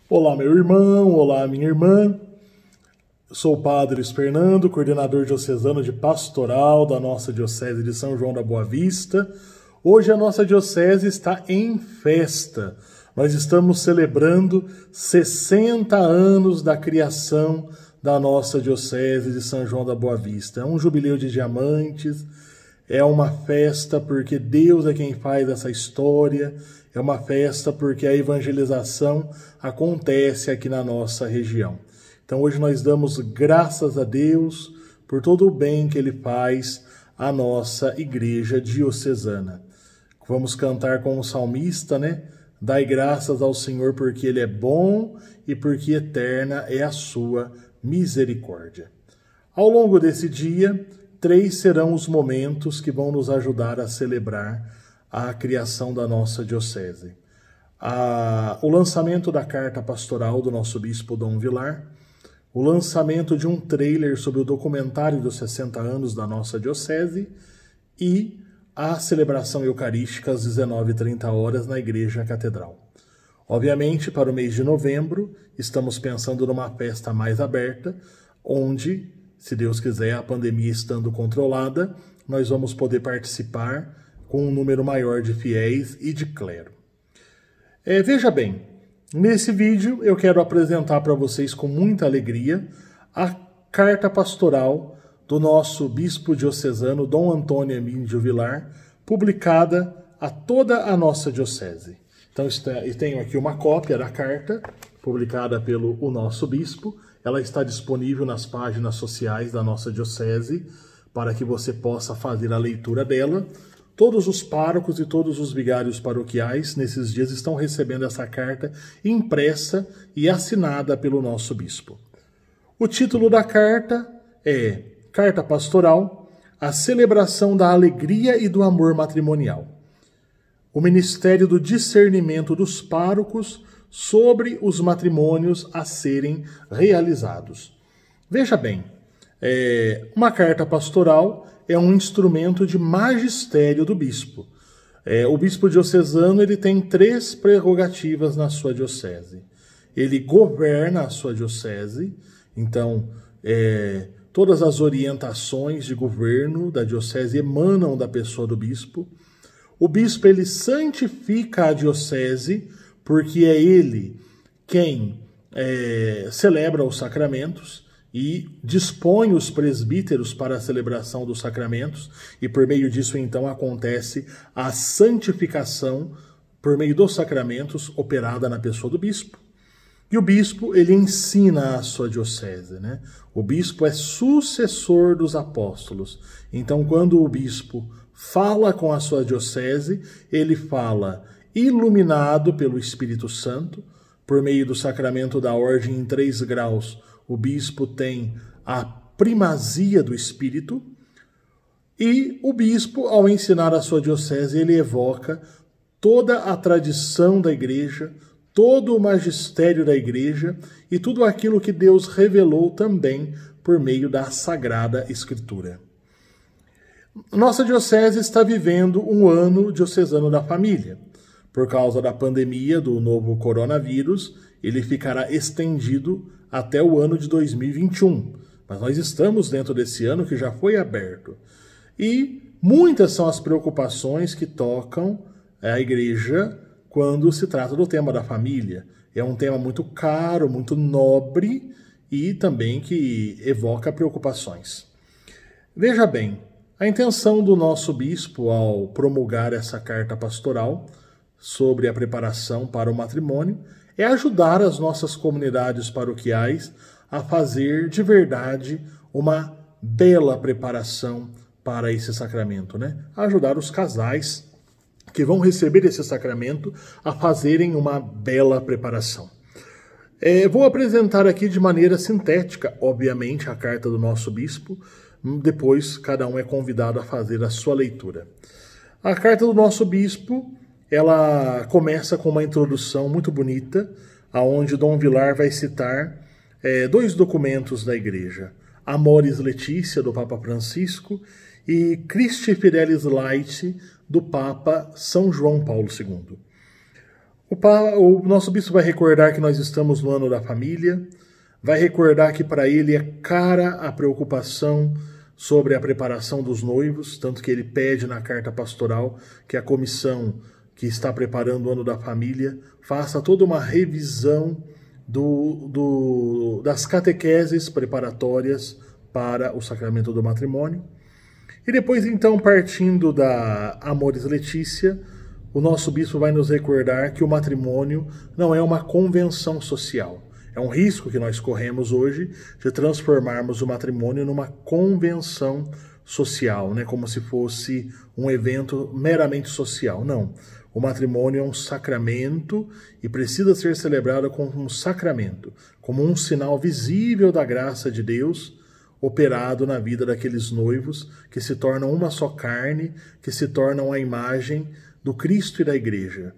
Olá, meu irmão, olá, minha irmã. Eu sou o Padre Luiz Fernando, coordenador diocesano de pastoral da nossa Diocese de São João da Boa Vista. Hoje a nossa Diocese está em festa. Nós estamos celebrando 60 anos da criação da nossa Diocese de São João da Boa Vista. É um jubileu de diamantes, é uma festa porque Deus é quem faz essa história, é uma festa porque a evangelização acontece aqui na nossa região. Então hoje nós damos graças a Deus por todo o bem que Ele faz à nossa igreja diocesana. Vamos cantar com o salmista, né? Dai graças ao Senhor porque Ele é bom e porque eterna é a sua misericórdia. Ao longo desse dia, 3 serão os momentos que vão nos ajudar a celebrar a criação da nossa diocese. O lançamento da carta pastoral do nosso bispo Dom Vilar, o lançamento de um trailer sobre o documentário dos 60 anos da nossa diocese e a celebração eucarística às 19h30 na Igreja Catedral. Obviamente, para o mês de novembro, estamos pensando numa festa mais aberta, onde, se Deus quiser, a pandemia estando controlada, nós vamos poder participar com um número maior de fiéis e de clero. Veja bem, nesse vídeo eu quero apresentar para vocês com muita alegria a carta pastoral do nosso bispo diocesano, Dom Antônio Emídio Vilar, publicada a toda a nossa diocese. Então eu tenho aqui uma cópia da carta, publicada pelo nosso bispo. Ela está disponível nas páginas sociais da nossa diocese, para que você possa fazer a leitura dela. Todos os párocos e todos os vigários paroquiais, nesses dias, estão recebendo essa carta impressa e assinada pelo nosso bispo. O título da carta é Carta Pastoral, a celebração da alegria e do amor matrimonial. O Ministério do Discernimento dos Párocos sobre os matrimônios a serem realizados. Veja bem, uma carta pastoral é um instrumento de magistério do bispo. O bispo diocesano ele tem 3 prerrogativas na sua diocese. Ele governa a sua diocese, então todas as orientações de governo da diocese emanam da pessoa do bispo. O bispo ele santifica a diocese, porque é ele quem celebra os sacramentos e dispõe os presbíteros para a celebração dos sacramentos, e por meio disso então acontece a santificação por meio dos sacramentos operada na pessoa do bispo. E o bispo ele ensina a sua diocese, né? O bispo é sucessor dos apóstolos. Então quando o bispo fala com a sua diocese, ele fala iluminado pelo Espírito Santo, por meio do sacramento da ordem em 3 graus, o bispo tem a primazia do Espírito, e o bispo, ao ensinar a sua diocese, ele evoca toda a tradição da igreja, todo o magistério da igreja e tudo aquilo que Deus revelou também por meio da Sagrada Escritura. Nossa diocese está vivendo um ano diocesano da família. Por causa da pandemia do novo coronavírus, ele ficará estendido até o ano de 2021. Mas nós estamos dentro desse ano que já foi aberto. E muitas são as preocupações que tocam a igreja quando se trata do tema da família. É um tema muito caro, muito nobre e também que evoca preocupações. Veja bem, a intenção do nosso bispo ao promulgar essa carta pastoral sobre a preparação para o matrimônio é ajudar as nossas comunidades paroquiais a fazer de verdade uma bela preparação para esse sacramento, né? Ajudar os casais que vão receber esse sacramento a fazerem uma bela preparação. Vou apresentar aqui de maneira sintética, obviamente, a carta do nosso bispo. Depois, cada um é convidado a fazer a sua leitura. A carta do nosso bispo, ela começa com uma introdução muito bonita, onde Dom Vilar vai citar 2 documentos da igreja. Amoris Laetitia, do Papa Francisco, e Christi Fidelis Laeti, do Papa São João Paulo II. O nosso bispo vai recordar que nós estamos no ano da família, vai recordar que para ele é cara a preocupação sobre a preparação dos noivos, tanto que ele pede na carta pastoral que a comissão que está preparando o ano da família faça toda uma revisão das catequeses preparatórias para o sacramento do matrimônio. E depois, então, partindo da Amoris Laetitia, o nosso bispo vai nos recordar que o matrimônio não é uma convenção social. É um risco que nós corremos hoje de transformarmos o matrimônio numa convenção social, né? Como se fosse um evento meramente social. Não. O matrimônio é um sacramento e precisa ser celebrado como um sacramento, como um sinal visível da graça de Deus operado na vida daqueles noivos que se tornam uma só carne, que se tornam a imagem do Cristo e da Igreja.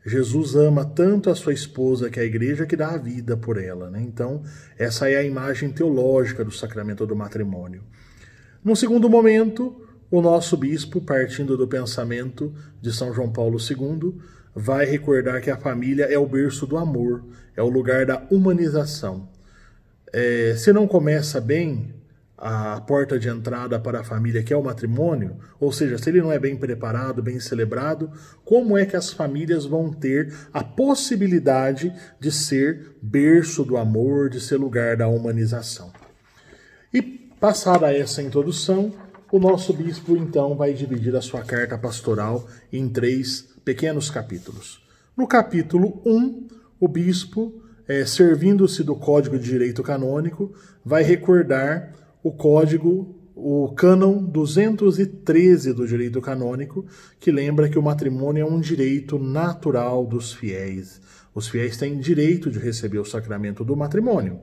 Jesus ama tanto a sua esposa, que é a Igreja, que dá a vida por ela, né? Então, essa é a imagem teológica do sacramento do matrimônio. No segundo momento, o nosso bispo, partindo do pensamento de São João Paulo II, vai recordar que a família é o berço do amor, é o lugar da humanização. Se não começa bem a porta de entrada para a família, que é o matrimônio, ou seja, se ele não é bem preparado, bem celebrado, como é que as famílias vão ter a possibilidade de ser berço do amor, de ser lugar da humanização? E passada essa introdução, o nosso bispo então vai dividir a sua carta pastoral em 3 pequenos capítulos. No capítulo 1, o bispo, servindo-se do Código de Direito Canônico, vai recordar o cânon 213 do direito canônico, que lembra que o matrimônio é um direito natural dos fiéis. Os fiéis têm direito de receber o sacramento do matrimônio.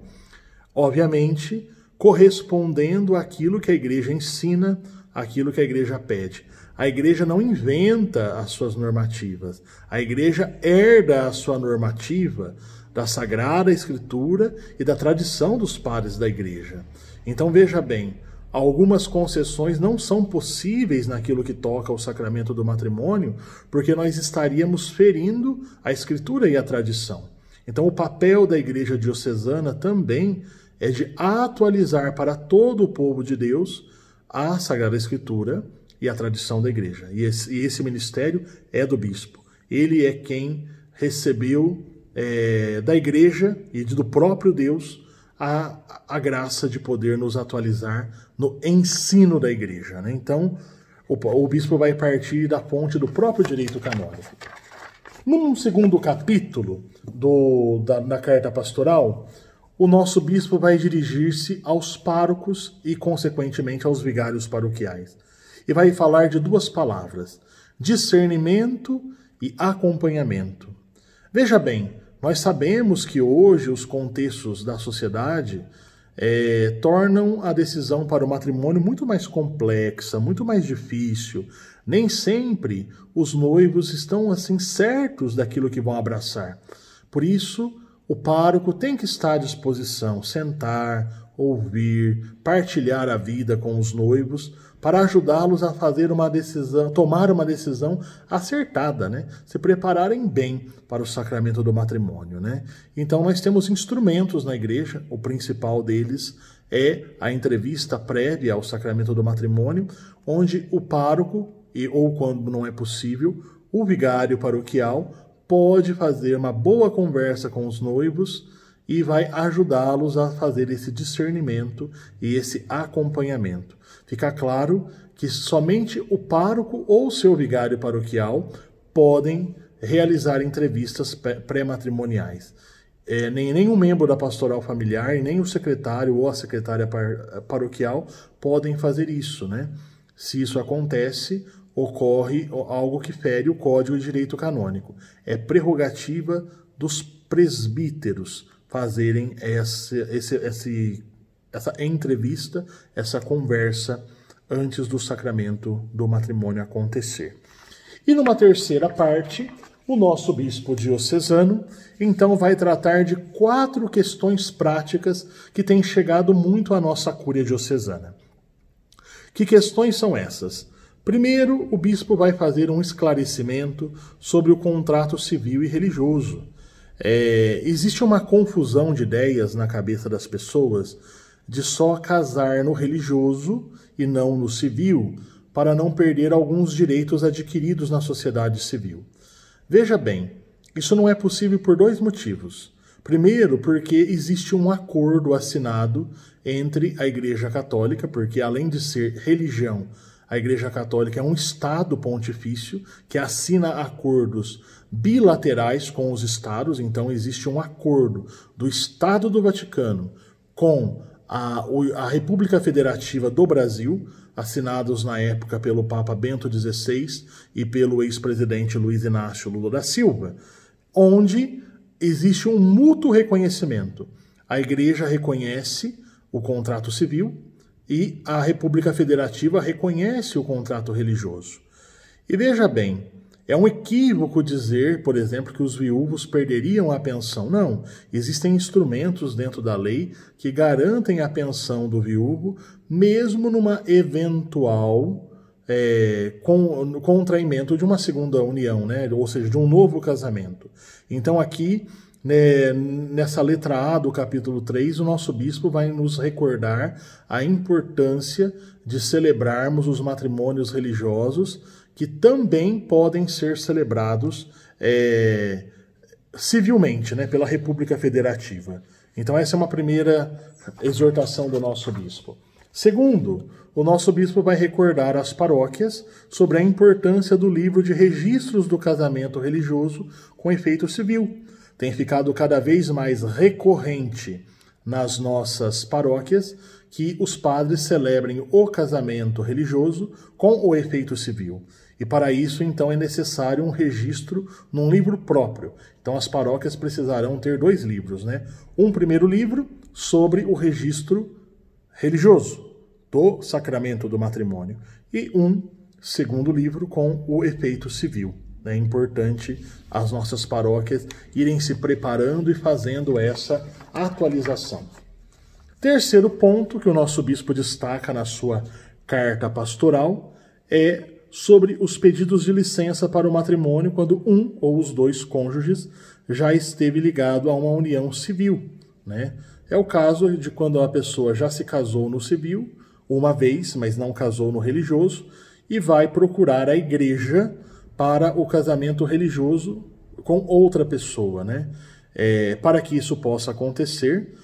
Obviamente, correspondendo àquilo que a Igreja ensina, àquilo que a Igreja pede. A Igreja não inventa as suas normativas. A Igreja herda a sua normativa da Sagrada Escritura e da tradição dos padres da Igreja. Então veja bem, algumas concessões não são possíveis naquilo que toca ao sacramento do matrimônio, porque nós estaríamos ferindo a Escritura e a tradição. Então o papel da Igreja Diocesana também é de atualizar para todo o povo de Deus a Sagrada Escritura e a tradição da Igreja. E esse ministério é do bispo. Ele é quem recebeu da Igreja e do próprio Deus a graça de poder nos atualizar no ensino da Igreja, né? Então, o bispo vai partir da fonte do próprio direito canônico. Num segundo capítulo da carta pastoral, o nosso bispo vai dirigir-se aos párocos e, consequentemente, aos vigários paroquiais. E vai falar de 2 palavras: discernimento e acompanhamento. Veja bem, nós sabemos que hoje os contextos da sociedade tornam a decisão para o matrimônio muito mais complexa, muito mais difícil. Nem sempre os noivos estão assim certos daquilo que vão abraçar. Por isso, o pároco tem que estar à disposição, sentar, ouvir, partilhar a vida com os noivos, para ajudá-los a fazer uma decisão, tomar uma decisão acertada, né? Se prepararem bem para o sacramento do matrimônio, né? Então nós temos instrumentos na Igreja, o principal deles é a entrevista prévia ao sacramento do matrimônio, onde o pároco, ou quando não é possível, o vigário paroquial pode fazer uma boa conversa com os noivos e vai ajudá-los a fazer esse discernimento e esse acompanhamento. Fica claro que somente o pároco ou seu vigário paroquial podem realizar entrevistas pré-matrimoniais. Nenhum membro da pastoral familiar, nem o secretário ou a secretária paroquial podem fazer isso, né? Se isso acontece, ocorre algo que fere o Código de Direito Canônico. É prerrogativa dos presbíteros fazerem essa entrevista, essa conversa antes do sacramento do matrimônio acontecer. E numa terceira parte, o nosso bispo diocesano, então, vai tratar de 4 questões práticas que têm chegado muito à nossa cúria diocesana. Que questões são essas? Primeiro, o bispo vai fazer um esclarecimento sobre o contrato civil e religioso. Existe uma confusão de ideias na cabeça das pessoas de só casar no religioso e não no civil, para não perder alguns direitos adquiridos na sociedade civil. Veja bem, isso não é possível por dois motivos. Primeiro, porque existe um acordo assinado entre a Igreja Católica, porque além de ser religião, a Igreja Católica é um Estado pontifício que assina acordos bilaterais com os Estados, então existe um acordo do Estado do Vaticano com a República Federativa do Brasil, assinados na época pelo Papa Bento XVI e pelo ex-presidente Luiz Inácio Lula da Silva, onde existe um mútuo reconhecimento. A Igreja reconhece o contrato civil e a República Federativa reconhece o contrato religioso. E veja bem, é um equívoco dizer, por exemplo, que os viúvos perderiam a pensão. Não, existem instrumentos dentro da lei que garantem a pensão do viúvo, mesmo numa eventual contraimento de uma segunda união, né? Ou seja, de um novo casamento. Então aqui, nessa letra A do capítulo 3, o nosso bispo vai nos recordar a importância de celebrarmos os matrimônios religiosos, que também podem ser celebrados civilmente, né, pela República Federativa. Então essa é uma primeira exortação do nosso bispo. Segundo, o nosso bispo vai recordar às paróquias sobre a importância do livro de registros do casamento religioso com efeito civil. Tem ficado cada vez mais recorrente nas nossas paróquias que os padres celebrem o casamento religioso com o efeito civil. E para isso, então, é necessário um registro num livro próprio. Então, as paróquias precisarão ter 2 livros, né? Um primeiro livro sobre o registro religioso do sacramento do matrimônio e um segundo livro com o efeito civil. É importante as nossas paróquias irem se preparando e fazendo essa atualização. Terceiro ponto que o nosso bispo destaca na sua carta pastoral é sobre os pedidos de licença para o matrimônio quando um ou os 2 cônjuges já esteve ligado a uma união civil, né? É o caso de quando a pessoa já se casou no civil uma vez, mas não casou no religioso, e vai procurar a igreja para o casamento religioso com outra pessoa, né? Para que isso possa acontecer,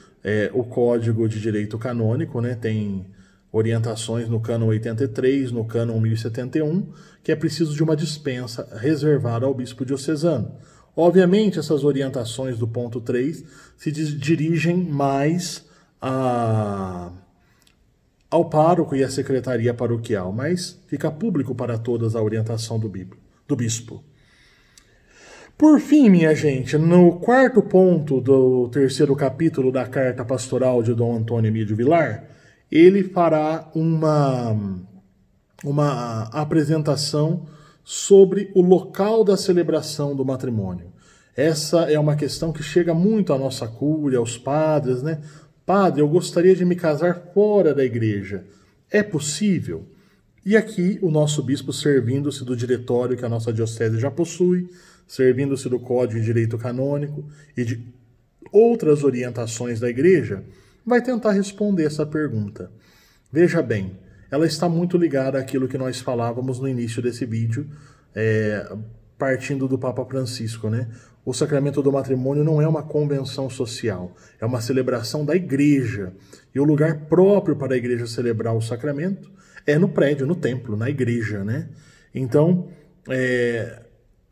o Código de Direito Canônico, né, tem orientações no cânon 83, no cânon 1071, que é preciso de uma dispensa reservada ao bispo diocesano. Obviamente, essas orientações do ponto 3 se dirigem mais ao pároco e à secretaria paroquial, mas fica público para todas a orientação do bispo. Por fim, minha gente, no 4º ponto do 3º capítulo da carta pastoral de Dom Antônio Emídio Vilar, ele fará uma apresentação sobre o local da celebração do matrimônio. Essa é uma questão que chega muito à nossa cúria, aos padres, né? Padre, eu gostaria de me casar fora da igreja. É possível? E aqui o nosso bispo, servindo-se do diretório que a nossa diocese já possui, servindo-se do Código de Direito Canônico e de outras orientações da igreja, vai tentar responder essa pergunta. Veja bem, ela está muito ligada àquilo que nós falávamos no início desse vídeo, partindo do Papa Francisco, né? O sacramento do matrimônio não é uma convenção social, é uma celebração da igreja. E o lugar próprio para a igreja celebrar o sacramento é no prédio, no templo, na igreja, né? Então,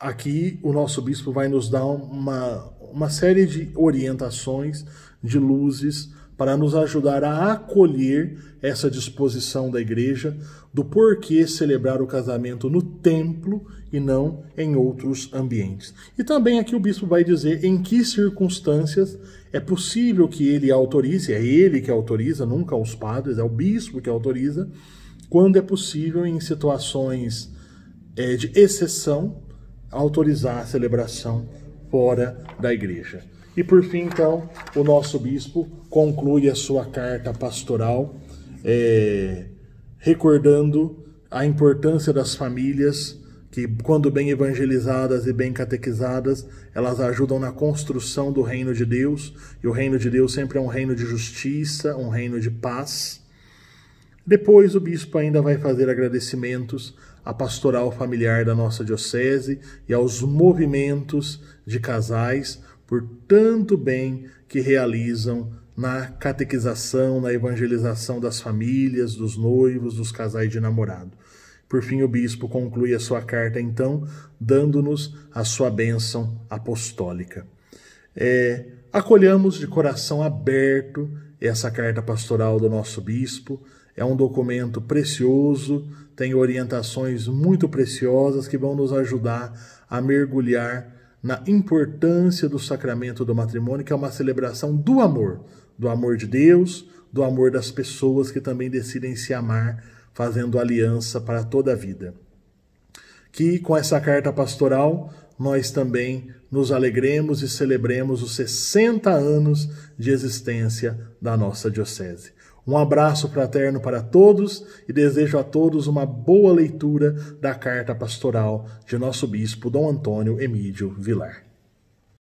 aqui o nosso bispo vai nos dar uma série de orientações, de luzes, para nos ajudar a acolher essa disposição da igreja do porquê celebrar o casamento no templo e não em outros ambientes. E também aqui o bispo vai dizer em que circunstâncias é possível que ele autorize, é ele que autoriza, nunca os padres, é o bispo que autoriza, quando é possível em situações de exceção autorizar a celebração fora da igreja. E por fim, então, o nosso bispo conclui a sua carta pastoral recordando a importância das famílias, que quando bem evangelizadas e bem catequizadas, elas ajudam na construção do reino de Deus, e o reino de Deus sempre é um reino de justiça, um reino de paz. Depois o bispo ainda vai fazer agradecimentos à pastoral familiar da nossa diocese e aos movimentos de casais por tanto bem que realizam na catequização, na evangelização das famílias, dos noivos, dos casais de namorado. Por fim, o bispo conclui a sua carta, então, dando-nos a sua bênção apostólica. Acolhamos de coração aberto essa carta pastoral do nosso bispo. É um documento precioso, tem orientações muito preciosas que vão nos ajudar a mergulhar na importância do sacramento do matrimônio, que é uma celebração do amor de Deus, do amor das pessoas que também decidem se amar, fazendo aliança para toda a vida. Que com essa carta pastoral nós também nos alegremos e celebremos os 60 anos de existência da nossa diocese. Um abraço fraterno para todos e desejo a todos uma boa leitura da carta pastoral de nosso bispo Dom Antônio Emídio Vilar.